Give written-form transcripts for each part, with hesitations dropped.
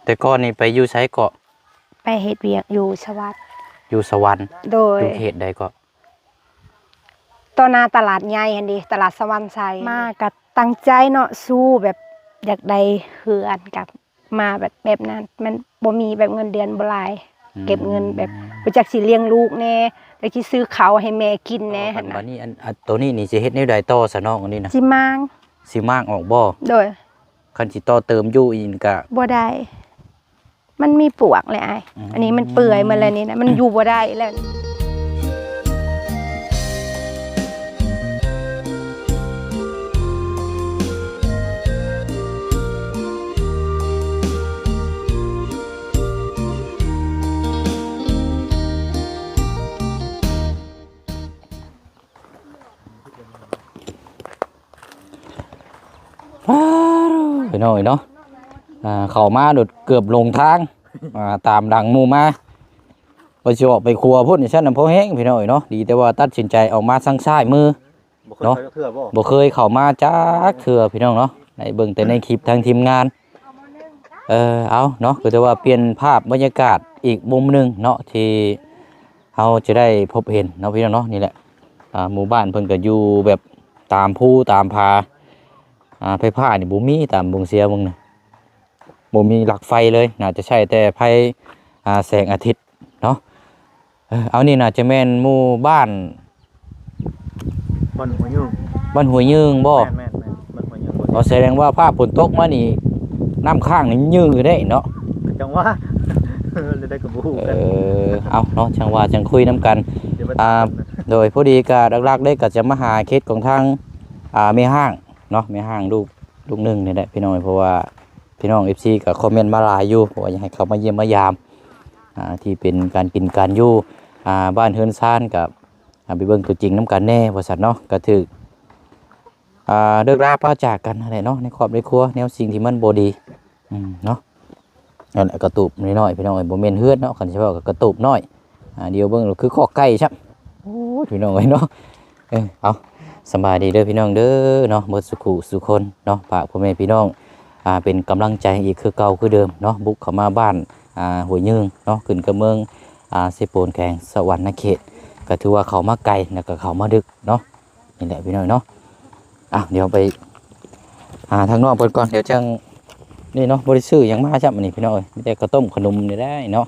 แต่ก่อนนี่ไปอยู่ไสเกาะไปเฮ็ดเวียกอยู่สวัสดิ์อยู่สวรรค์โดยอยู่เขตใดเกาะตอนหน้าตลาดใหญ่หั่นดิตลาดสวรรค์ไสมาก็ตั้งใจเนาะสู้แบบอยากได้เฮือนกับมาแบบนั้นมันบ่มีแบบเงินเดือนบ่หลายเก็บเงินแบบบ่จักสิเลี้ยงลูกแน่จักสิซื้อข้าวให้แม่กินแน่หั่นน่ะบัดนี้อันตัวนี้นี่สิเฮ็ดแนวใดต่อซะน้องอันนี้นะสิมาง สิมากออกบ่โดยคันสิต่อเติมอยู่อีกก็บ่ได้มันมีปลวกเลยอ้ายอันนี้มันเปื่อยหมดแล้วนี่นะมันอยู่บ่ได้แล้วไปหน่อยเนาะเข้ามาโดดเกือบลงทางตามดังหมู่มาว่าสิออกไปครัวพุ่นนี่ซั่นน่ะพอแห้งพี่น้อยเนาะดีแต่ว่าตัดสินใจออกมาทางซ้ายมือเนาะบ่เคยเข้ามาจักเทื่อพี่น้องเนาะในเบิ่งแต่ในคลิปทางทีมงานเอาเนาะก็จะว่าเปลี่ยนภาพบรรยากาศอีกมุมนึงเนาะที่เฮาจะได้พบเห็นเนาะพี่น้องเนาะนี่แหละหมู่บ้านเพิ่นก็อยู่แบบตามภูตามผาไฟฟ้านี่บ่มีตามบงเสียมึงน่ะบ่มีหลักไฟเลยน่าจะใช้แต่ไฟแสงอาทิตย์เนาะเอานี่น่าจะแม่นหมู่บ้านบ้านหัวยืงบ้านห้วยยืงบ่แม่นบ้านหัวยืงแสดงว่าฟ้าฝนตกมานี่น้ำค้างนี่ยืงอยู่ได้เนาะจังว่าเลยได้กับบูกันเอาเนาะจังว่าจังคุยน้ำกันโดยพอดีก็หลักๆได้ก็จะมาหาเคสของทางแม่ห้างเนาะแม่ห้างลูกหนึ่งนี่แหละพี่น้องเพราะว่าพี่น้อง FC ก็คอมเมนต์มาหลายอยู่เพราะว่าอยากให้เขามาเยี่ยมมายามที่เป็นการกินการอยู่บ้านเฮือนซ่านกับไปเบิ่งตัวจริงน้ำกันแน่ว่าซั่นเนาะก็ถึกเลิกราพาจากกันอะไรเนาะในครอบในครัวแนวสิ่งที่มันบ่ดีเนาะนั่นกระตูบน้อยๆพี่น้องบ่แม่นเฮือนเนาะคันสิว่าก็กระตูบน้อยเดียวเบิ่งคือข้อไก่ครับโอ้พี่น้องเนาะเอาสบายดีเด้อพี่น้องเด้อเนาะหมดสุขุสุคนเนาะฝากพ่อแม่พี่น้องเป็นกำลังใจอีกคือเก่าคือเดิมเนาะบุกเข้ามาบ้านหัวยืงเนาะขึ้นกับเมืองเซโปนแขงสวรรค์เขตก็ถือว่าเขามาไกลแล้วก็เขามาดึกเนาะนี่แหละพี่น้องเนาะเดี๋ยวไปทางนอกเปิดก่อนเดี๋ยวจังนี่เนาะบริสุทธิ์ยังมาจับมันนี่พี่น้องมีแต่ข้าวต้มขนมนี่ได้เนาะ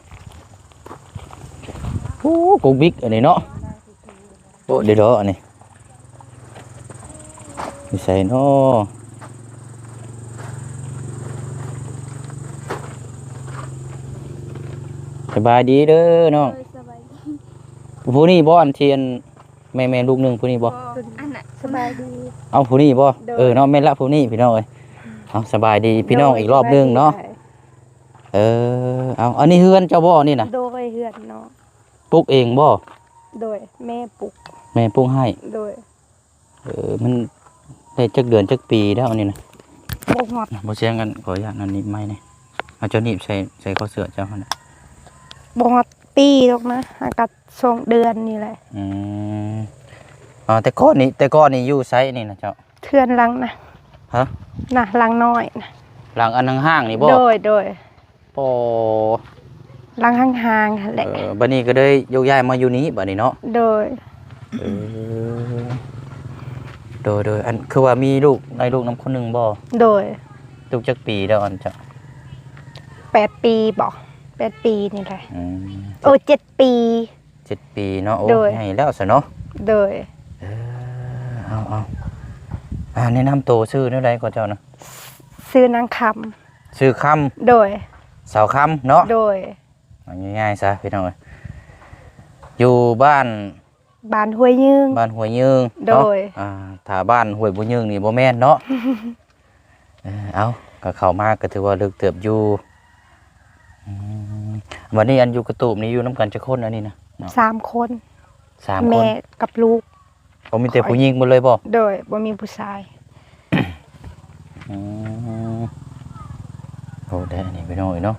โอ้กุ๊กบิ๊กอันนี้เนาะโอ้เดี๋ยวอันนี้ไม่ใส่เนาะสบายดีเด้อน้องผู้นี้บ่อันเทียนแม่ลูกหนึ่งผู้นี้บ่สบายดีเอาผู้นี้บ่เนาะแม่ละผู้นี้พี่น้องเอ้ยเอาสบายดีพี่น้องอีกรอบนึงเนาะเอาอันนี้เฮือนเจ้าบ่นี่นะโดยเฮือนเนาะปลูกเองบ่โดยแม่ปลูกให้โดยมันได้จักเดือนจักปีแล้วอันนี้นะบ่ฮอดบ่เสียงกันขออนุญาตอันนี้ไม้นี่เอาเจ้านี่ใส่ข้อเสื้อเจ้าหั่นน่ะบ่ฮอดปีหรอกนะอากาศ2เดือนนี่แหละแต่ก่อนนี่อยู่ไสนี่นะเจ้าเทือนหลังนะฮะน่ะหลังน้อยนะหลังอันห้างๆนี่บ่โดยโอ้หลังห่างๆหั่นแหละบัดนี้ก็ได้ยกย้ายมาอยู่นี้บัดนี้เนาะโดยอันคือว่ามีลูกน้ำคนหนึงบ่โดยลูกจักปีแล้วอันเจ้า8 ปีบ่8 ปีนี่แหละ7 ปี7 ปีเนาะโอ้ให้แล้วซะเนาะโดยเอาแนะนำตัวชื่อแนวใดก่อนเจ้านะชื่อนางคำชื่อคำโดยสาวคำเนาะโดยง่ายๆซะพี่น้องอยู่บ้านห้วยยืงโดยถ้าบ้านห้วยบุญยืงนี่บ่แม่นเนาะเอาก็เข้ามาก็ถือว่าลึกเติบอยู่วันนี้อันอยู่กระตูบนี่อยู่น้ำกันจะคนอันนี้นะ3 คน3 คนแม่กับลูกผมมีแต่ผู้หญิงหมดเลยบ่โดยบ่มีผู้ชายโอ้ได้อันนี้ไปหน่อยเนาะ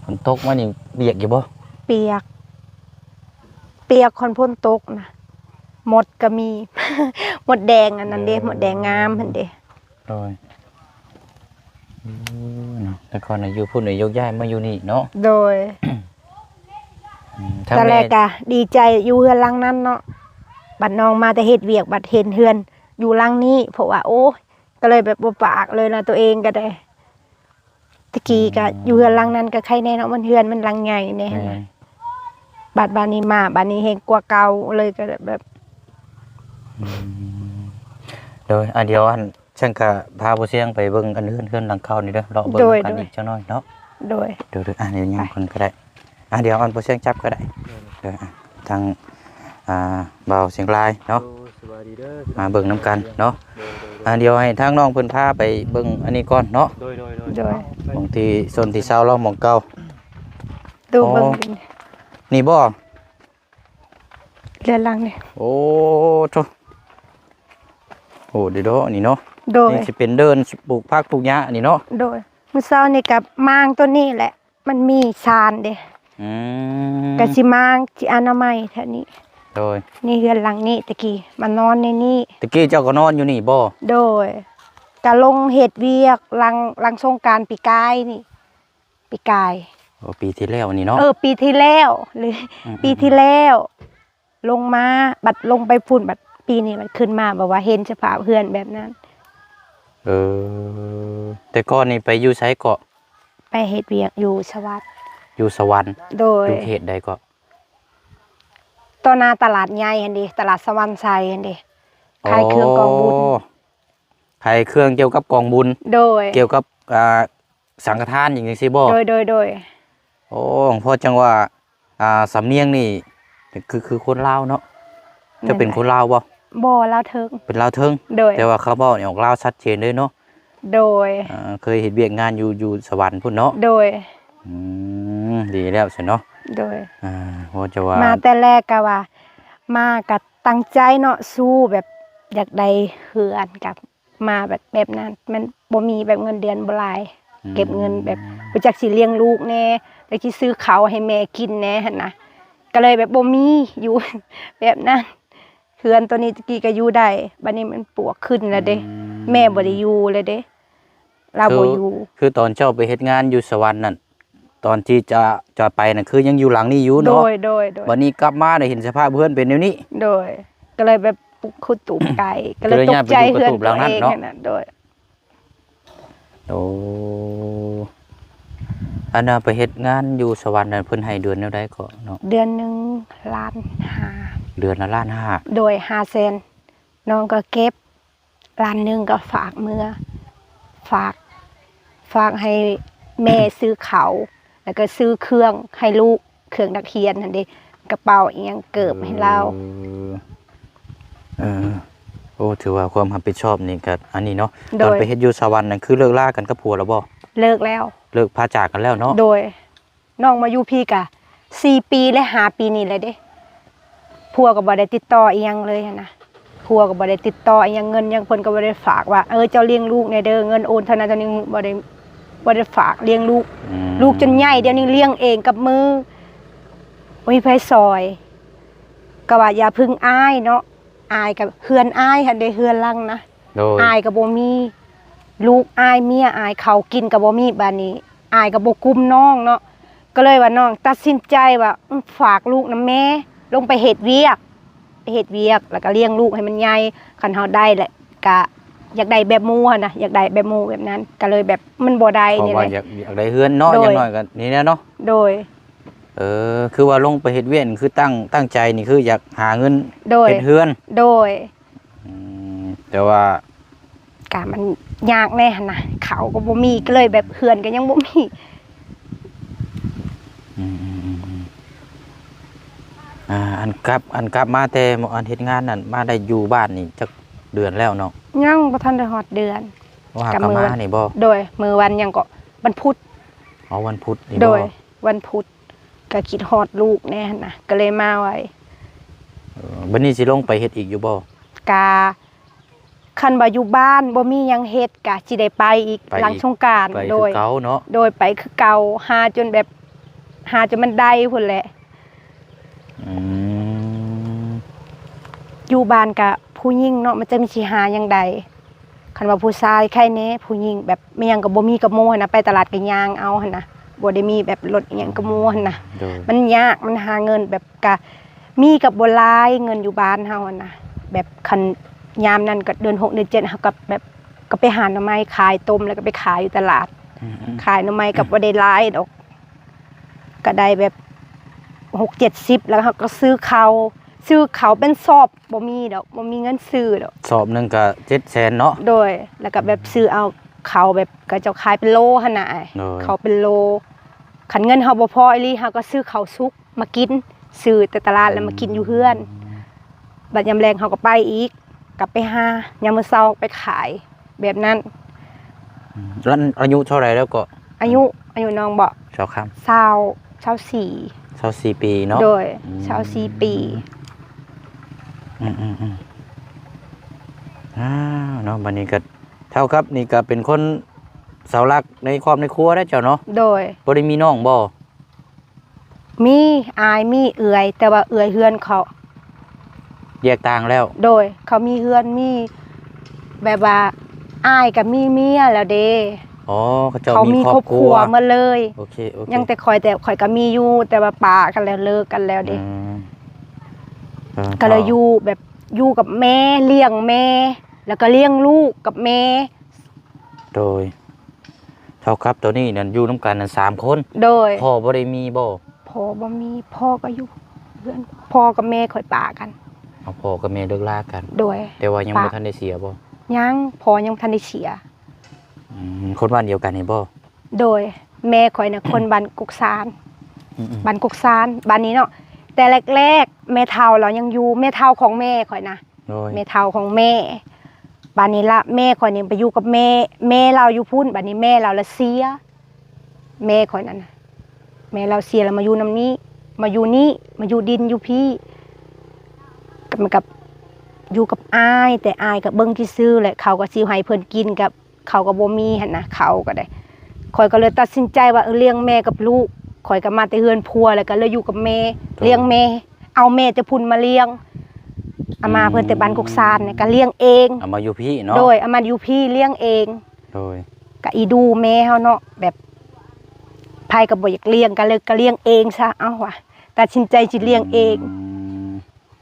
ฝนตกมานี่เปียกอยู่บ่เปียกคนพ่นตกนะหมดก็มีหมดแดงอันนั้นเด้หมดแดงงามหั่นเด้โดย เนาะแต่ก่อนน่ะอยู่พุ่นน่ะยกย้ายมาอยู่นี่เนาะ โดย ทาง ตอนแร แม่ กก็ดีใจอยู่เฮือนหลังนั้นเนาะบัดน้องมาแต่เฮ็ดเวียกบัดเห็นเฮือนอยู่หลังนี้เพราะว่าโอ้ยก็เลยแบบบ่ปากเลยนะตัวเองก็ได้ตะกี้ก็อยู่เฮือนหลังนั้นก็ใครแน่เนาะมันเฮือนมันหลังใหญ่แน่ แม่ นะบัดบานนี้มาบัดนี้เฮงกว่าเก่าเลยก็แบบ โดยเดี๋ยวอันฉันก็พาผู้เสียงไปเบิ่งอันเฮือนหลังเก่านี่เด้อเลาะเบิ่งกันอีกจักหน่อยเนาะ โดย เดี๋ยวเดี๋ยวยังคนก็ได้เดี๋ยวอันผู้เสียงจับก็ได้เดี๋ยวทางเบาเสียงลายเนาะ สวัสดีเด้อ มาเบิ่งน้ำกันเนาะเดี๋ยวให้ทางน้องเพิ่นพาไปเบิ่งอันนี้ก่อนเนาะ โดย โดย บางทีส่วนที่เศร้าเราหมองเก่า ดูเบิ่งดิ นี่บ่ เรือนหลังนี่ โอ้โธ่โอ้เดี๋ยวนี่เนาะ โดย นี่สิเป็นเดินปลูกผักปลูกหญ้านี่เนาะ โดยมื้อเช้านี่กับมางตัวนี้แหละ มันมีชานเด้ อืม ก็สิมางสิอนามัยแถวนี้ โดย นี่เรือนหลังนี้ตะกี้มานอนในนี้ ตะกี้เจ้าก็นอนอยู่นี่บ่ โดยก็ลงเฮ็ดเวียกหลังสงกรานต์ปีกายนี่ปีกาย โอ้ปีที่แล้วนี่เนาะ ปีที่แล้วหรืออ ม ปีที่แล้วลงมาบัดลงไปพุ่นบัดปีนี้มันขึ้นมาบอกว่าเห็นสภาพเพื่อนแบบนั้น แต่ก่อนนี่ไปอยู่ไสเกาะ ไปเฮ็ดเวียกอยู่สวัสดิ์ อยู่สวรรค์ โดย อยู่เขตใดก็ ตอนหนาตลาดใหญ่หั่นดิตลาดสวรรค์ไซหั่นดิขายเครื่องกองบุญ ขายเครื่องเกี่ยวกับกองบุญ โดย เกี่ยวกับสังฆทานอย่างนี้สิบ่ โดย โอ้ของพ่อจังว่าสำเนียงนี่คือคนลาวเนาะจะเป็นคนลาวบ่ บ่แล้วเถิง เป็นลาวเทิง โดย แต่ว่าเขาบอกออกลาวชัดเจนเลยเนาะ โดย เคยเห็นเวียกงานอยู่สวรรค์พุ่นเนาะ โดย ดีแล้วสิเนาะ โดย พ่อจะว่า มาแต่แรกก็ว่า มาก็ตั้งใจเนาะสู้แบบอยากได้เฮือนกับมาแบบนั้น มันบ่มีแบบเงินเดือนบ่หลาย เก็บเงินแบบบ่จักสิเลี้ยงลูกแน่แล้วสิซื้อข้าวให้แม่กินแน่หั่นนะก็เลยแบบบ่มีอยู่ แบบนั้นเฮือนตัวนี้ตะกี้ก็อยู่ได้บัดนี้มันปวกขึ้นแล้วเด้แม่บ่ได้อยู่เลยเด้เราบ่อยู่ คือตอนเจ้าไปเฮ็ดงานอยู่สวรรค์นั่นตอนที่จะไปน่ะคือยังอยู่หลังนี้อยู่ โด เนาะ ย วันนี้กลับมาได้เห็นสภาพเพื่อนเป็นแนวนี้ โดย ก็เลยแบบปลุกขุดตูบไก่ก็เลย ก็เลย ต ย้าก ยไป ใจ อยู่กระ เฮือน ตูบห ตั ลั ว งนั้น เอง เนาะ นั่นน่ะโดย โอ้อันน่ะไปเฮ็ดงานอยู่สวรรค์นั่นเพิ่นให้เดือนแนวใดก็เนาะ เดือนหนึงล้านห้า เดือนละล้านห้า โดย500,000น้องก็เก็บล้านหนึงก็ฝากเมื่อฝากให้แม่ซื้อเขาวแล้วก็ซื้อเครื่องให้ลูกเครื่องนักเรียนนั่นเด้กระเป๋าอีหยังเกิบให้เรา โอ้ถือว่าความรับผิดชอบนี่ก็อันนี้เนาะ โด ตอน ย ไปเฮ็ดอยู่สวรรค์นั่นคือเลิกลากันกับผัวแล้วบ่ เลิกแล้ว เลิกพาจากกันแล้วเนาะ โดยน้องมาอยู่พี่กะ4 ปีและ5 ปีนี่เลยเด้ผัวก็บ่ได้ติดต่ออีหยังเลยหั้นนะผัวก็บ่ได้ติดต่ออีหยังเงินหยังเพิ่นก็บ่ได้ฝากว่าเจ้าเลี้ยงลูกแน่เด้อเงินโอนเท่านั้นเท่านี้บ่ได้ฝากเลี้ยงลูก ลูกจนใหญ่เดี๋ยวนี้เลี้ยงเองกับมือบ่มีไผซอยก็ว่าอย่าพึ่งอายเนาะอายกับเฮือนอายหั่นเด้เฮือนหลังนะ โดย อายก็บ่มีลูกอายเมียอายเขากินก็บ่มีบัดนี้อายก็บ่กุมน้องเนาะก็เลยว่าน้องตัดสินใจว่าฝากลูกนำแม่ลงไปเฮ็ดเวียกแล้วก็เลี้ยงลูกให้มันใหญ่คันเฮาได้แหละก็อยากได้แบบหมู่หั่นน่ะอยากได้แบบหมู่แบบนั้น ก็เลยแบบมันบ่ได้ เพ นี่ ราะ แห ว่า ละ อยากได้เฮือนเนาะ โดย อย่างน้อยก็นี่แหละเนาะ โดย คือว่าลงไปเฮ็ดเวียนคือตั้งใจนี่คืออยากหาเงิน โดย เฮ็ดเฮือน โดย แต่ว่า กะมันยากแน่หั่นน่ะเขาก็บ่มีก็เลยแบบเฮือนก็ยังบ่มี อันกลับมาแต่อันเฮ็ดงานนั่นมาได้อยู่บ้านนี่จักเดือนแล้วเนาะ ยังบ่ทันได้ฮอดเดือน ว่าหากลับมานี่บ่ โดยมือวันยังก็วันพุธ อ๋อวันพุธนี่ โด บ่ ยวันพุธก็คิดฮอดลูกแน่หั่นน่ะก็เลยมาไว้ บัดนี้สิลงไปเฮ็ดอีกอยู่บ่ กาคันว่าอยู่บ้านบ่มีหยังเฮ็ดกะสิได้ไปอีกหลังสงกรานต์ ไป โด คือย เก่าเนาะ โดยไปคือเก่าหาจนมันได้พุ่นแหละ อืม อยู่บ้านกะผู้หญิงเนาะมันจะมีสิหาหยังใดคั คันว่าผู้ชายใครแน่ผู้หญิงแบบไม่หยังก็บ่มีกระโมหั่นนะไปตลาดก็ย่างเอาหั่นนะบ่ได้มีแบบรถอิหยังกระโมหั่นนะ โดย มันยากมันหาเงินแบบกะมีกับบ่หลายเงินอยู่บ้านเฮาหั่นนะแบบคันยามนั้นก็เดือน6เดือน7เฮาก็แบบก็ไปหาหน่อไม้ขายต้มแล้วก็ไปขายอยู่ตลาด อืม ขายหน่อไม้ก็บ่ได้หลายดอกก็ได้แบบ6-70แล้วเฮาก็ซื้อเขาวเป็นซอบบ่มีดอกบ่มีเงินซื้อดอก สอบหนึงก็700,000เนาะ โดยแล้วก็แบบซื้อเอาเขาวแบบก็เจ้าขายเป็นโลหั่นน่ะ โดย เขาเป็นโลคันเงินเฮาบ่พออีหลีเฮาก็ซื้อข้าวสุกมากินซื้อแต่ตลาดแล้วมากินอยู่เฮือนบัดยามแลงเฮาก็ไปอีกกลับไปหายามมื้อเช้าไปขายแบบนั้น แล้วอายุเท่าไหร่แล้วก็ อายุน้องบ่ ชาวคำ 24 24ปีเนาะ โดย24ปี เนาะบัดนี้ก็เท่ากับนี่ก็เป็นคนเสาหลักในครอบในครัวได้เจ้าเนาะ โดย บ่ได้มีน้องบ่ มีอายมีเอื่อยแต่ว่าเอื่อยเฮือนเขา แยกต่างแล้ว โดยเขามีเฮือนมีแบบว่าอายกับมีเมียแล้วเด้ อ๋อเขาเจ้า เขา มี มี คร ค อ ร บ อบ ค ค รั รั ว วมาเลย โอเคโอเค ยังแต่ข่อยก็มีอยู่แต่ว่าปากันแล้วเลิกกันแล้วเด้ ก็เลยอยู่แบบอยู่กับแม่เลี้ยงแม่ แล้วก็เลี้ยงลูกกับแม่ โดยเท่าครับตัวนี้นั่นอยู่นํกันนั่น3คน โดย พ่อบ่ได้มีบ่ พ่อบ่มีพ่อก็อยู่เพื่อนพ่อกับแม่ข่อยปากัน เอาพ่อกับแม่เลิกลากัน โดย แต่ว่ายังบ่ทันได้เสียบ่ ยังพ่อยังบ่ทันได้เสีย คนบ้านเดียวกันนี่บ่ โดยแม่ข่อยน่ะ คนบ้านกุกซาน อืม บ้านกุกซานบ้านนี้เนาะแต่แรกๆแม่เฒ่าเรายังอยู่แม่เฒ่าของแม่ข่อยนะ ๆโดย แม่เฒ่าของแม่บ้านนี้ละแม่ข่อยนี่ไปอยู่กับแม่เราอยู่พุ่นบ้านนี้แม่เราละเสียแม่ข่อยนั่นน่ะแม่เราเสียแล้วมาอยู่นำนี้มาอยู่นี่มาอยู่ดินอยู่พี่กับมันกับอยู่กับอายแต่อายกับเบิ่งที่ซื้อแหละเขาก็สิให้เพิ่นกินกับเขาก็บ่มีหั่นนะเขาก็ได้ข่อยก็เลยตัดสินใจว่าเลี้ยงแม่กับลูกข่อยก็มาแต่เฮือนพัวแล้วก็เลยอยู่กับแม่เลี้ยงแม่เอาแม่จะพุ่นมาเลี้ยงเอามาเพิ่นแต่บ้านกุกซานเนี่ยก็เลี้ยงเอง เอามาอยู่พี่เนาะ โดยเอามาอยู่พี่เลี้ยงเอง โดย ก็อีดูแม่เฮาเนาะแบบไผก็บ่อยากเลี้ยงก็เลยก็เลี้ยงเองซะเอ้าว่ะตัดสินใจสิเลี้ยงเอง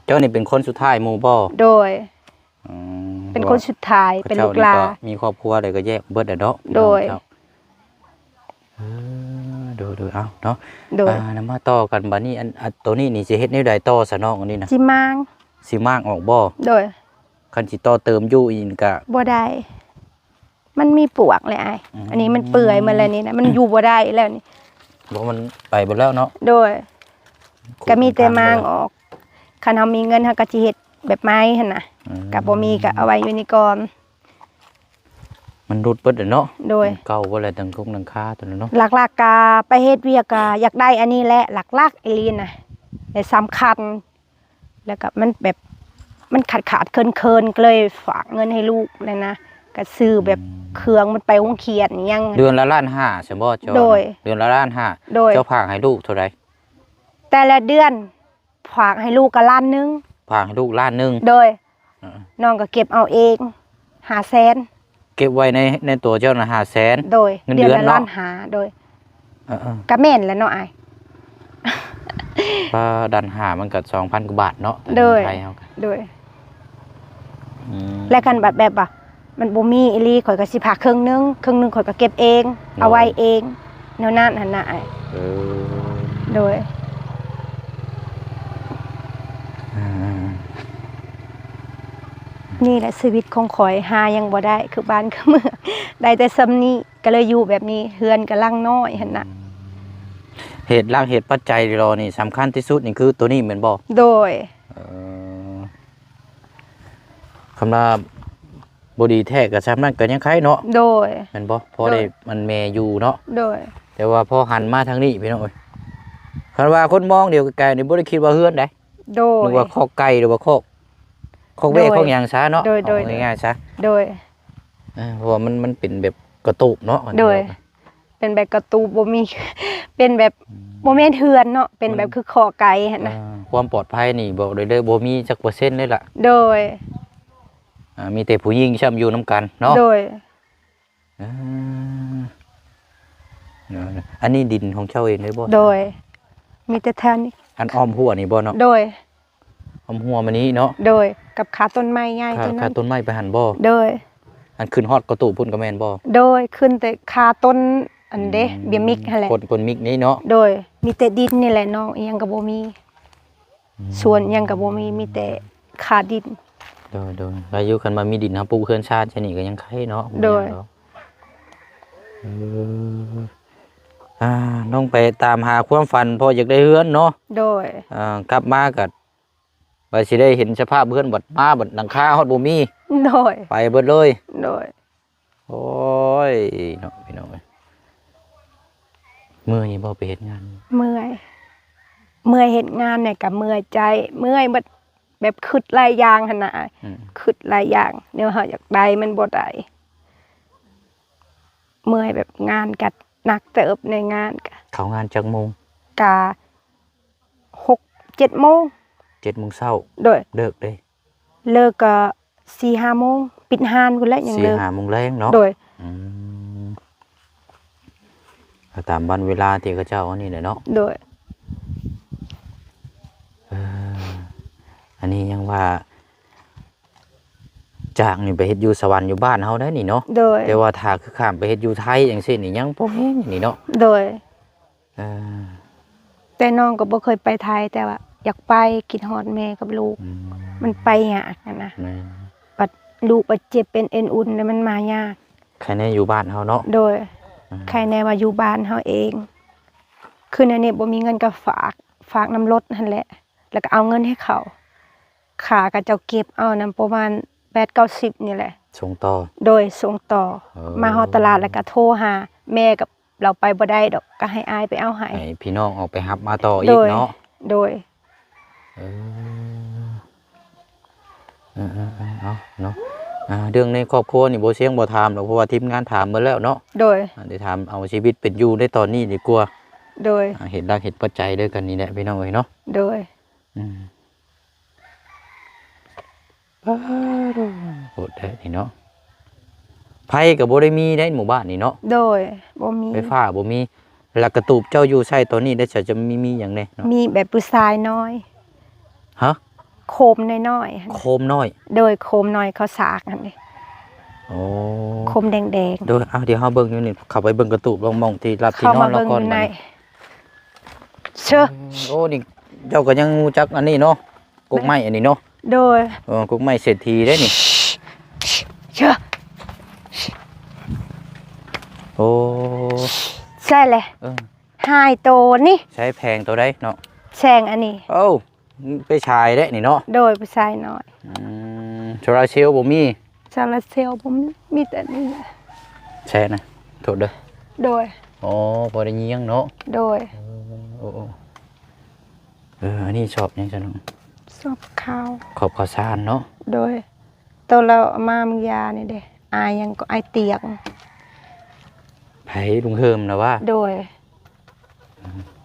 เจ้านี่เป็นคนสุดท้ายหมู่บ่ โดย อืม เป็นคนสุดท้ายเป็นลูกหลาน เจ้นี่มีครอบครัวเลยก็แยกเบิดอะเนาะ โดย เจ้าโดยเอาเนาะ โดย นำมาต่อกันบัดนี้อันตัวนี้นี่สิเฮ็ดแนวใดต่อซะน้องอันนี้นะ สิมาง สิมากออกบ่ โดย คันสิต่อเติมอยู่อีกก็ บ่ได้มันมีปวกเลยไอ้อันนี้มันเปื่อยหมาแล้วนี่นะมันอยู่บ่ได้แล้วนี่ บ่มันไปเบิดแล้วเนาะ โดยก็มีแต่มางออกคันเฮามีเงินเฮาก็สิเฮ็ดแบบไม้หั่นน่ะก็บ่มีก็เอาไว้อยู่นี่ก่อน มันรุดเบิดอะเนาะ โดย เก่าบ่แล้วตังคงตังค่าตัวนั้นเนาะ หลักๆกาไปเฮ็ดเวียกกาอยากได้อันนี้แหละหลักๆไอลีนน่ะแต่สำคัญ แล้วก็มันแบบมันขาดเคินก็เลยฝากเงินให้ลูกเลยนะก็ซื้อแบบเครื่องมันไปโรงเรียนอิหยัง เดือนละล้านห้าใช่บ่เจ้า โดย เดือนละล้านห้า โดย เจ้าฝากให้ลูกเท่าใด แต่ละเดือนฝากให้ลูกก็ล้านหนึง ฝากให้ลูกล้านหนึง โดย เออ น้องก็เก็บเอาเอง500,000 เก็บไว้ในตัวเจ้าน่ะ500,000 โดย เงินเดือน ละ เนาะ ล้านหาโดย เออ ก็แม่นแหล้วเนาะอ้าย ก็ดันหามันก็2,000 กว่าบาทเนาะ โดย ไทยเฮาก็ โดย อืม และกันแบบว่ามันบ่มีอีหลีข่อยก็สิพาครึ่งหนึงข่อยก็เก็บเอง เอาไว้เองแนวนั้นหั่นน่ะอ้าย เออ โดย อ่า นี่แหละชีวิตของข่อยหายังบ่ได้คือบ้านคือเมืองได้แต่ซำนี้ก็เลยอยู่แบบนี้เฮือนกำลังน้อยหั่นน่ะ เหตุหลักเหตุปัจจัยรอนี่สำคัญที่สุดนี่คือตัวนี้แม่นบ่ โดย เออคำว่าบ่ดีแท้ก็ซ้ำนั้นก็ยังไคเนาะ โดย แม่นบ่พอได้มันแม่อยู่เนาะ โดย แต่ว่าพอหันมาทางนี้พี่น้องเอ้ยคันว่าคนมองเดียวไกลๆนี่บ่ได้คิดว่าเฮือนได้ โด ห ย รือว่าคอกไก่หรือว่าคอกเว้คอกหยังซะเนาะ โดย เอาง่ายๆซะ โดย เพราะว่ามันเป็นแบบกระตุกเนาะ โดย เป็นแบบกระตูบบ่มี เป็นแบบบ่แม่นเฮือนเนาะเป็นแบบคือคอไก่หั่นน่ะ ความปลอดภัยนี่บอกเลยบ่มีจักเปอร์เซ็นต์เลยล่ะ โดย มีแต่ผู้หญิงช่ำอยู่น้ำกันเนาะ โดย อ่าอันนี้ดินของเจ้าเองเลยบ่ โดย มีแต่แถวนี้ อันอ้อมหัวนี่บ่เนาะ โดย อ้อมหัวมันนี้เนาะ โดยกับขาต้นไม้ใหญ่ตัว ค่า นั้น ต้นไม้ไปหันบ่ โดย อันขึ้นฮอดกระตูพุ่นก็แม่นบ่ โดยขึ้นแต่ขาต้นอันเด้เบียมิกหั่นแหละ คนมิกนี้เนาะ โดยมีแต่ดินนี่แหละน้องอีหยังก็บ่มีสวนอิหยังก็บ่มีแต่ขาดิน โดยอายุคันมามีดินเฮาปลูกเฮือนชาติชนี่ก็ยังไข่เนาะ โดย เออน้องไปตามหาความฝันพออยากได้เฮือนเนาะ โดย กลับมาก็ว่าสิได้เห็นสภาพเฮือนบัดมาบัดหลังคาฮอดบ่มี โดย ไปเบิดเลย โดย โอ้ยเนาะพี่น้องเอ้ยเมื่อยบ่ไปเฮ็ดงาน เมื่อยเฮ็ดงานเนี่ยก็เมื่อยใจเมื่อยแบบคิดหลายอย่างหั่นน่ะ อืม คิดหลายอย่างแนวเฮาอยากได้มันบ่ได้เมื่อยแบบงานก็หนักเติบในงานก็ เข้างานจักโมง กะ6-7 โมง 7:00 นเช้า โดย เลิกเด้ เลิกก็4-5 โมงปิดห้านพุ่นแหละยังเลิก 4-5 โมงแรงเนาะ โดย อืมก็ตามวันเวลาที่เขาเจ้าอันนี้แหละเนาะ โดย อันนี้ยังว่าจากนี่ไปเฮ็ดอยู่สวรรค์อยู่บ้านเฮาได้นี่เนาะ โดย แต่ว่าถ้าคือข้ามไปเฮ็ดอยู่ไทยจังซี่นี่ยังบ่แฮงนี่เนาะ โดย เออ แต่น้องก็บ่เคยไปไทยแต่ว่าอยากไปคิดฮอดแม่กับลูก อืม มันไปยากอะนะ แม่ ปัดลูกปัดเจ็บเป็นเอ็นอุ่นแล้วมันมายาก ใครแน่อยู่บ้านเฮาเนาะ โดยใครแน่ว่าอยู่บ้านเฮาเอง คือในนี้บ่มีเงินก็ฝากน้ำรถนั่นแหละ แล้วก็เอาเงินให้เขาขาก็เจ้าเก็บเอานำประมาณ8-90นี่แหละ ส่งต่อ โดยส่งต่อ มาฮอดตลาดแล้วก็โทรหาแม่กับเราไปบ่ได้ดอกก็ให้อายไปเอาให้ ให้พี่น้องออกไปรับมาต่ออี โด ก ย เนาะ โดย เอาเนาะเรื่องในครอบครัวนี่บ่เสียงบ่ถามหรอกเพราะว่าทีมงานถามมาแล้วเนาะ โดย ได้ถามเอาชีวิตเป็นอยู่ได้ตอนนี้ดีกว่า โดย เห็นรักเห็นปัจจัยด้วยกันนี่แหละพี่น้องเอ้ยเนาะ โดย โหดแท้นี่เนาะไผก็บ่ได้มีได้หมู่บ้านนี่เนาะ โดยบ่มี ไฟฟ้าบ่มีแล้วกระตูบเจ้าอยู่ใช้ตอนนี้ได้จะมีหยังไดเนาะ มีแบบผู้ชายน้อย ฮะ โคมน้อย โคมน้อย ๆโดยโคมน้อยเขาสากนั่นเอง โอ้ โคมแดง เดี๋ยวเดี๋ยวเฮาเบิ่งอยู่นี่เข้าไปเบิ่งกระตูบลองมองที่รับ ๆ ที่ เข้าน อ มาน แล้ว เบิ่ง ก่ อ อน ยู่ใน บัดนี้ เชื่อ โอ้นี่เจ้าก็ยังรู้จักอันนี้เนาะกกไม้อันนี้เนาะ โดย กกไม้เศรษฐีได้นี่ เชื่อ โอ้ ใช่เลย เออ หายโตนี่ ใช้แพงตัวได้เนาะ แซงอันนี้ โอ้ไปชายได้นี่เนาะ โดยผู้ชายน้อย โซลาร์เซลล์บ่มี ซาลาเซลล์ผมมีแต่นี่ แช่นะโทษเด้อ โดย อ๋อบ่ได้ยิงเนาะ โดย โอ้อันนี้ชอบยังจัง ซอบข้าว ขอบข้าวสารเนาะ โดยตัวเราเอามามึงยานี่เด้อายยังก็อายเตียง ไผลุงเฮิมนะว่า โดย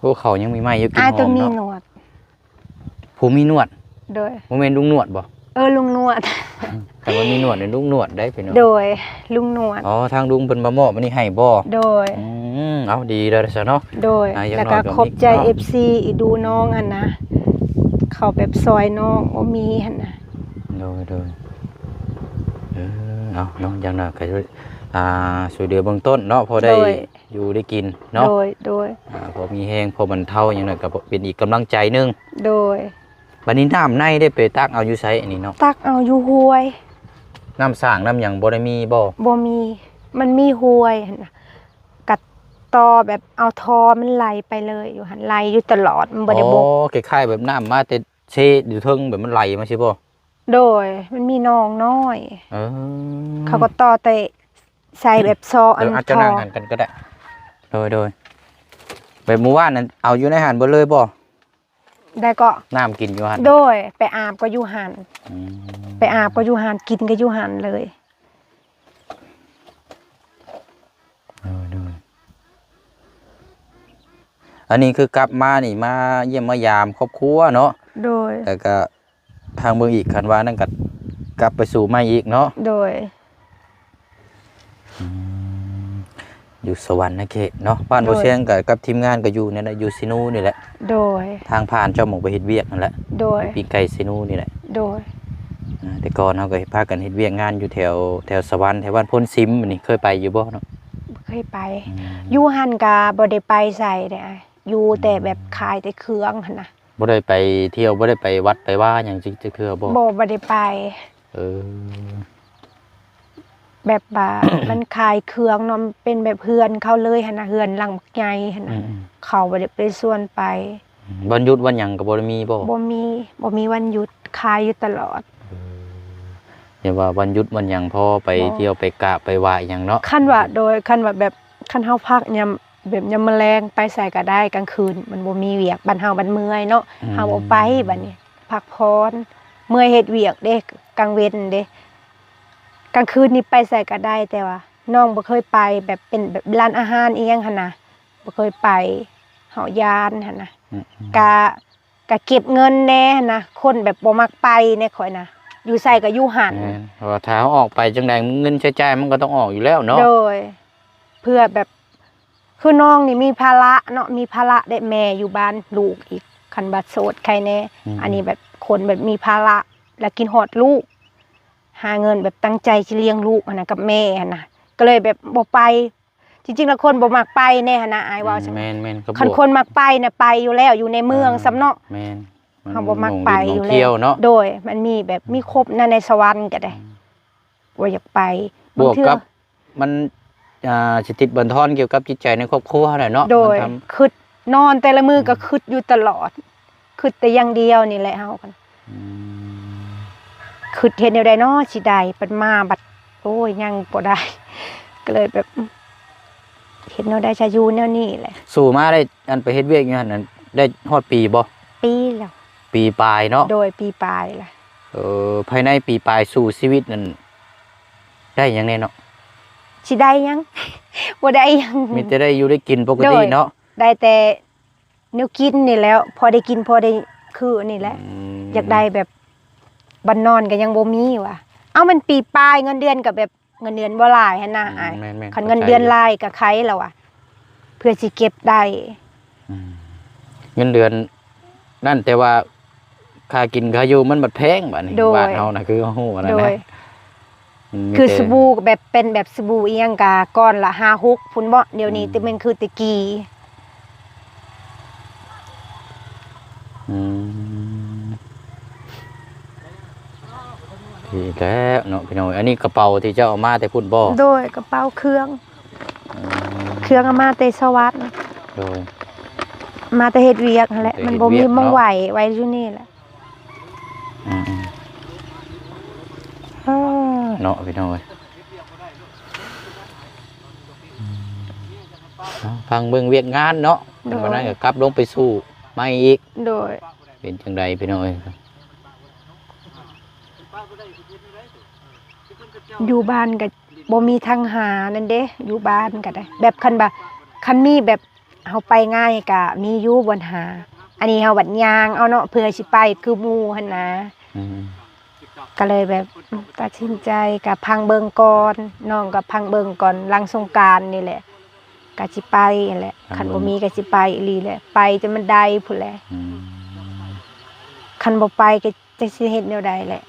พวกเขายังมีไม้อยู่กิน อาย ห ต้อ อง ม มี เนาะ หนวด ผู้มีหนวด โดย บ่แม่นลุงหนวดบ่ ลุงหนวด แต่ว่ามีหนวดนี่ลุงหนวดได้พี่น้อง โดยลุงหนวด อ๋อทางลุงเพิ่นมามอบอันนี้ให้บ่ โดย เอาดีแล้วซะเนาะ โดย อย่าง แล้ว น้ ก็ อยก็ ขอบใจ มีเนาะ FC อีดูน้องอันนะ เขาแบบซอยน้องบ่มีหั่นน่ะ โดยเอาน้องอย่างน่ะก็ช่วยเหลือเบื้องต้นเนาะพอได้อยู่ได้กินเนาะ โดย พอมีแห้งพอบรรเทาอย่างนั้นก็เป็นอีกกำลังใจหนึง โดย บัดนี้น้ำในได้ไปตักเอาอยู่ไสอันนี้เนาะ ตักเอาอยู่ห้วย น้ำสร้างน้ำหยังบ่ได้มีบ่ บ่มี มันมีห้วยหั่นน่ะกัดต่อแบบเอาทอมันไหลไปเลยอยู่หั่นไหลอยู่ตลอดมันบ่ได้บก คล้ายๆแบบน้ำมาแต่เชอยู่เทิงแบบมันไหลมาใช่บ่ โดยมันมีหนองน้อย เออ เขาก็ต่อแต่ใส่แบบซออัน เดี๋ยวอาจ ท จะ อ นั่งหันกันก็ได้โดยแบบเมื่อวานนั้นเอาอยู่ในหันบ่เลยบ่ ได้ก็ น้ำกินอยู่หัน โดยไปอาบก็อยู่หัน อืม ไปอาบก็อยู่หันกินก็อยู่หันเลย โดยอันนี้คือกลับมานี่มาเยี่ยมมายามครอบครัวเนาะ โดย แต่ก็ทางเมืองอีกคันว่านั่นก็ กลับไปสู่ใหม่อีกเนาะ โดย อยู่สวรรค์นะเขตเนาะบ้านบ่เชียงกับทีมงานก็อยู่นี่แหละอยู่ซินูนี่แหละ โดย ทางผ่านเจ้าหมองไปเฮ็ดเวียกนั่นแหละ โดย ปีไก่ซินูนี่แหละ โดย แต่ก่อนเฮาก็พากันเฮ็ดเวียกงานอยู่แถวสวรรค์แถวบ้านพ้นซิมนี่เคยไปอยู่บ่เนาะ เคยไปอยู่หันกะบ่ได้ไปใส่เด้ออยู่แต่แบบขายแต่เครื่องหั่นน่ะ บ่ได้ไปเที่ยวบ่ได้ไปวัดไปว่าหยังจิจะคือบ่ บ่ได้ไป เออ แบบว่า มันขายเครื่องเนาะมันเป็นแบบเฮือนเขาเลยหั่นน่ะเฮือนหลังบักใหญ่หั่นน่ะเขาบ่ได้ไปส่วนไป วันหยุดวันหยังก็บ่ได้มีบ่ บ่มีวันหยุดขายอยู่ตลอด อย่าว่าวันหยุดวันหยังพอไปเที่ยวไปกราบไปไหว้หยังเนาะ คันว่าแบบคันเฮาพักยามแบบยามแมลงไปใส่ก็ได้กลางคืนมันบ่มีเวียกบ้านเฮาบ้านเมื่อยเนาะเฮาบ่ไปบัดนี้พักพรเมื่อยเฮ็ดเวียกเด้กลางเว้นเด้กลางคืนนี่ไปใส่ก็ได้แต่ว่าน้องบ่เคยไปแบบเป็นแบบร้านอาหารอีหยังหั่นน่ะบ่เคยไปเฮายานหั่นน่ะกะเก็บเงินแน่หั่นน่ะคนแบบบ่มักไปแน่ข่อยน่ะอยู่ใส่ก็อยู่หัน เพราะว่าถ้าเอาออกไปจังใดเงินใช้จ่ายมันก็ต้องออกอยู่แล้วเนาะ โดยเพื่อแบบคือน้องนี่มีภาระเนาะมีภาระได้แม่อยู่บ้านลูกอีกคันบัดโสดใครแน่อันนี้แบบคนแบบมีภาระแล้วกินฮอดลูกหาเงินแบบตั้งใจสิเลี้ยงลูกหั่นน่ะกับแม่หั่นน่ะก็เลยแบบบ่ไปจริงๆแล้วคนบ่มักไปแน่หั่นน่ะอายว่าจัง แม่นๆก็ คันคนมักไปน่ะไปอยู่แล้วอยู่ในเมืองซำเนาะ แม่น เฮาบ่มักไปอยู่ เที่ยว แล้ว เนาะ โดยมันมีแบบมีครบนั่นในสวรรค์ก็ได้บ่อยากไป บวกกับมันสิติดบันทอนเกี่ยวกับจิตใจในครอบครัวแหละเนาะ โดย มันท คิดนอนแต่ละมือก็คิดอยู่ตลอดคิดแต่อย่างเดียวนี่แหละเฮากัน ำ คิดเฮ็ดแนวใดเนาะสิได้ปัดมาบัดโอ้ยยังบ่ได้ ก็เลยแบบเฮ็ดแนวใดจะอยู่แนวนี้แหละ สู่มาได้อันไปเฮ็ดเวียกอยู่หั่นนั้นได้ฮอดปีบ่ ปีแล้ว ปีปลายเนาะ โดยปีปลายล่ะ ภายในปีปลายสู่ชีวิตนั้นได้หยังแน่เนาะ สิได้ยัง บ่ได้ยัง มีแต่ได้อยู่ได้กินปกติเนาะ ได้แต่แนวกินนี่แล้ว พอได้กินพอได้คืออันนี้แหละ อยากได้แบบบ้านนอนก็ยังบ่มีว่ะมันปีปลายเงินเดือนก็แบบเงินเดือนบ่หลายหั่นน่ะอ้าย แม่นๆ คันเงินเดือนหลายก็ไขแล้วอ่ะเพื่อสิเก็บได้ เงินเดือนนั่นแต่ว่าค่ากินค่าอยู่มันบัดแพงบัดนี้ โดย บ้านเฮาน่ะคือฮู้อันนั้น โด นะ ย มี คือ แต่ สบู่ก็แบบเป็นแบบสบู่อีหยังกะก้อนละ5-6พุ่นบ่เดี๋ยวนี้แต่มันคือแตะกี้ อืมพี่แล้วเนาะพี่น้องอันนี้กระเป๋าที่เจ้าเอามาแต่พุ่นบ่ โดยกระเป๋าเครื่องเอามาแต่สวัสดิ์ โดย มาแต่เฮ็ดเวียกนั่นแหละ แต่เฮ็ด มันบ่มี เวียก มอง เนาะ ไว้อยู่นี่แหละ อืมเนาะพี่น้องเอ้ยฟังเบิ่งเวียกงานเนาะเป็นวันนั้นก็กลับลงไปสู้ไม่อีก โดย เป็นจังใดพี่น้องเอ้ย อยู่บ้านก็บ่มีทางหานั่นเด้อยู่บ้านก็ได้ แบบคันมีแบบเฮาไปง่ายก็มีอยู่บ่หา อันนี้เฮาบัดย่างเอาเนาะเพื่อสิไปคือหมู่หั่นนะ อืม ก็เลยแบบตัดสินใจกับพังเบิงก่อนน้องกับพังเบิงก่อนหลังสงกรานต์นี่แหละก็สิไปนั่นแหละคันบ่มีก็สิไปอีหลีแหละไปจนมันได้พุ่นแหละ อืม คันบ่ไปก็จักสิเฮ็ดแนวใดแหละ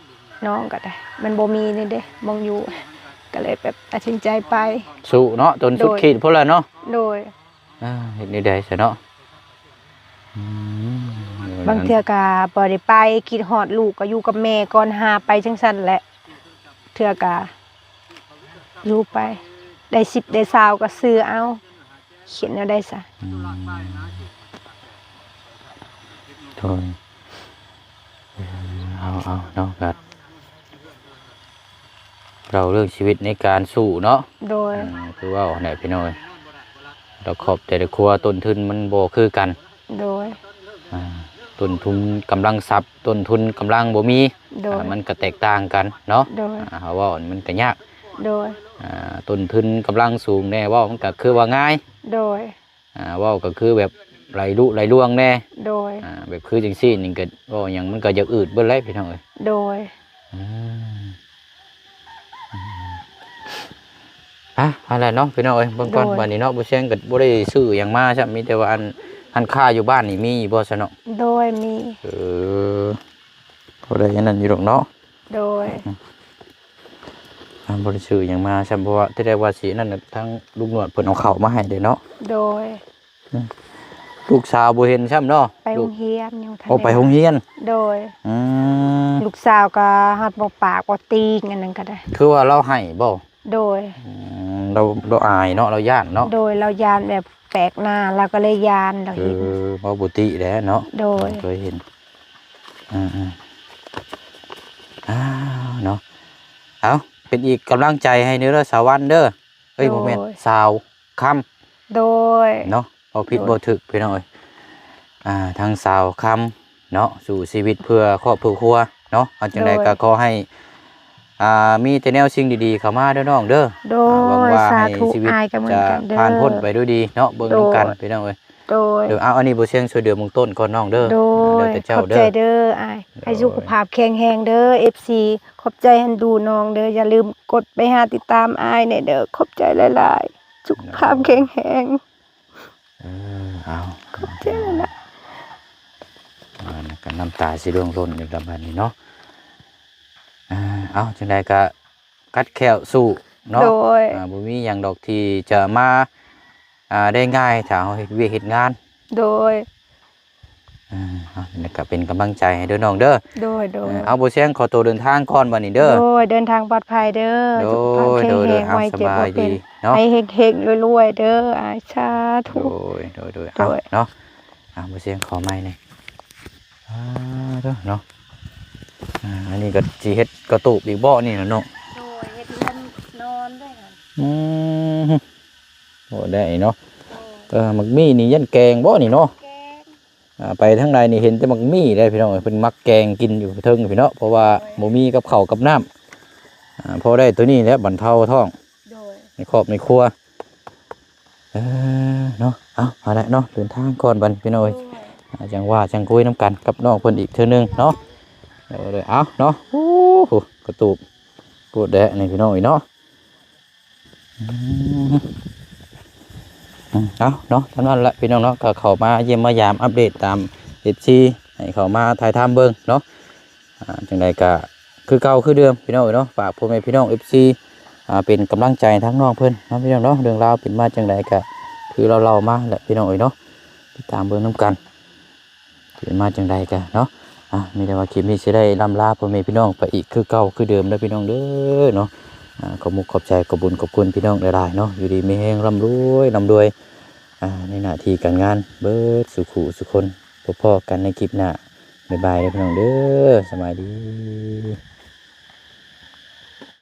น้องก็ได้ มันบ่มีนี่เด้มองอยู่ก็เลยแบบตัดสินใจไป สู้เนาะจนสุดขีดพุ่นแล้วเนาะ โดย เฮ็ดนี่ได้ซะเนาะอืม บางเทื่อก็บ่ได้ไปคิดฮอดลูกก็อยู่กับแม่ก่อนหาไปจังซั่นแหละเทื่อก็อยู่ไปได้10ได้20ก็ซื้อเอาเขียนแนวใดซะ โทนเอาเนาะครับเราเรื่องชีวิตในการสู้เนาะ โดย คือว่าเนี่ยพี่น้อยเราขอบแต่ละครัวต้นทุนมันบ่คือกัน โดย ต้นทุนกำลังทรัพย์ต้นทุนกำลังบ่มี โดย มันก็แตกต่างกันเนาะ โดย เขาว่ามันก็ยาก โดย ต้นทุนกำลังสูงแน่ว่ามันก็คือว่าง่าย โดย ว่าก็คือแบบไหลล่วงแน่ โดย แบบคือจังซี่นี่ก็ว่าหยังมันก็อยากอืดเบิ่แล้วพี่น้องเอ้ย โดย อืมอะไรเนาะพี่น้องเอ้ยเบิ่งก่อนบัดนี้เนาะบ่เชียงก็บ่ได้ซื้อหยังมาใช่มีแต่ว่าอันค่าอยู่บ้านนี่มีบ่ซะเนาะ โดยมี บ่ได้อันนั้นอยู่ดอกเนาะ โดย บ่ได้ซื้อหยังมาใช่เพราะว่าที่ได้ว่าสินั่นน่ะทั้งลูกหนวดเพิ่นเอาข้าวมาให้เด้เนาะ โดย ลูกสาวบ่เห็นซ้ำเนาะ ไปโรงเรียนยังทัน โอ้ไปโรงเรียน โดย อืม ลูกสาวก็ฮัดบ่ปากบ่ตีกันนั่นก็ได้ คือว่าเราให้บ่ โดย เราอายเนาะเราย่านเนาะ โดยเรายานแบบแปลกหน้าเราก็เลยยานเราเห็น บ่บุติแหล้วเนาะ โดย เคยเห็นเนาะเอาเป็นอีกกำลังใจให้เด้อสาววันเด้อเอ้ยบ่แม่นสาวค่ำ โดย เนาะบ่ผิดบ่ถูกพี่น้องเอ้ยทางสาวค่ำเนาะสู่ชีวิตเพื่อครอบครัวเนาะเอาจังไดก็ขอให้มีแต่แนวสิ่งดีๆเข้ามาเด้อน้องเด้อ โด หวัง ย ว่า สา ให้ ธุ ชีวิต อายกันเหมือน จะ กันเด้อ ผ่านพ้นไปด้วยดีเนาะเบิ่งนำกัน โดย พี่น้องเอ้ย โดย เดี๋ยวอันนี้บ่เชียงช่วยเดือเมืองต้นก่อนน้องเด้อ โดย แต่เจ้า ขอบ เด้ ใจ อ เด้ออายให้สุขภาพแข็งแรงเด้อ FC ขอบใจหันดูน้องเด้ออย่าลืมกดไปหาติดตามอายเนี่ยเด้อขอบใจหลายๆสุขภาพแข็งแรง เอา ขอบใจหลาย กันน้ำตาสิร่วงร่นอยู่ประมาณนี้เนาะเอาจังใดก็กัดแขวสู้เนาะ โดย บ่มีหยังดอกที่จะมาได้ง่ายถ้าเฮาเฮ็ดเวียกเฮ็ดงาน โดย แล้วก็เป็นกำลังใจให้เด้อน้องเด้อ โดยเอาบ่เสียงขอตัวเดินทางก่อนบัดนี้เด้อ โดยเดินทางปลอดภัยเด้อ โด สุขภาพ ย แข็ โด ง ย แร โดย ง เอา ไว้ ส เจ็บ บา บ่ ย เป็ ดี น เนาะ ให้เฮงๆรวยๆเด้ออายสาธุ โดยเอาเนาะบ่เสียงขอไม้หน่อยเด้อเนาะอันนี้ก็สิเฮ็ดกระตูบอีกบ่นี่น่ะเนาะ โดยเฮ็ดเรือนนอนด้วยค่ะ โอ้ได้เนาะมักมี่นี่ยันแกงบ่นี่เนาะ แกง ไปทางใดนี่เห็นแต่มักมี่ได้พี่น้องเพิ่นมักแกงกินอยู่เทิงพี่เนาะเพราะว่าบ่มีกับข้าวกับน้ำพอได้ตัวนี้แล้วบรรเทาท้อง โดย ในครอบในครัวเนาะเอาละเนาะเดินทางก่อนบัดพี่น้องจังว่าจังคุยน้ำกันกับน้องเพิ่นอีกเทื่อนึงเนาะเอาเนาะโอ้โหกระตูบปวดแดะนี่พี่น้องเนาะเอาเนาะท่านนั้นละพี่น้องเนาะก็เข้ามาเยี่ยมมายามอัปเดตตามFCให้เข้ามาถ่ายทำเบิ่งเนาะจังใดก็คือเก่าคือเดิมพี่น้องเนาะฝากพ่อแม่พี่น้อง FC เป็นกำลังใจทั้งน้องเพิ่นเนาะพี่น้องเนาะเรื่องราวเป็นมาจังใดก็คือเรามาแหละพี่น้องเนาะติดตามเบิ่งนำกันเป็นมาจังใดก็เนาะมีแต่ว่าคลิปนี้สิได้ล่ำลาพ่อแม่พี่น้องไปอีกคือเก่าคือเดิมแล้วพี่น้องเด้อเนาะขอบมุกขอบใจขอบบุญขอบคุณพี่น้องหลายๆเนาะอยู่ดีมีแห้งร่ำรวยในหน้าที่การงานเบิดสุขุสุคนพบกันในคลิปหน้าบ๊ายบายเลยพี่น้องเด้อสบายดี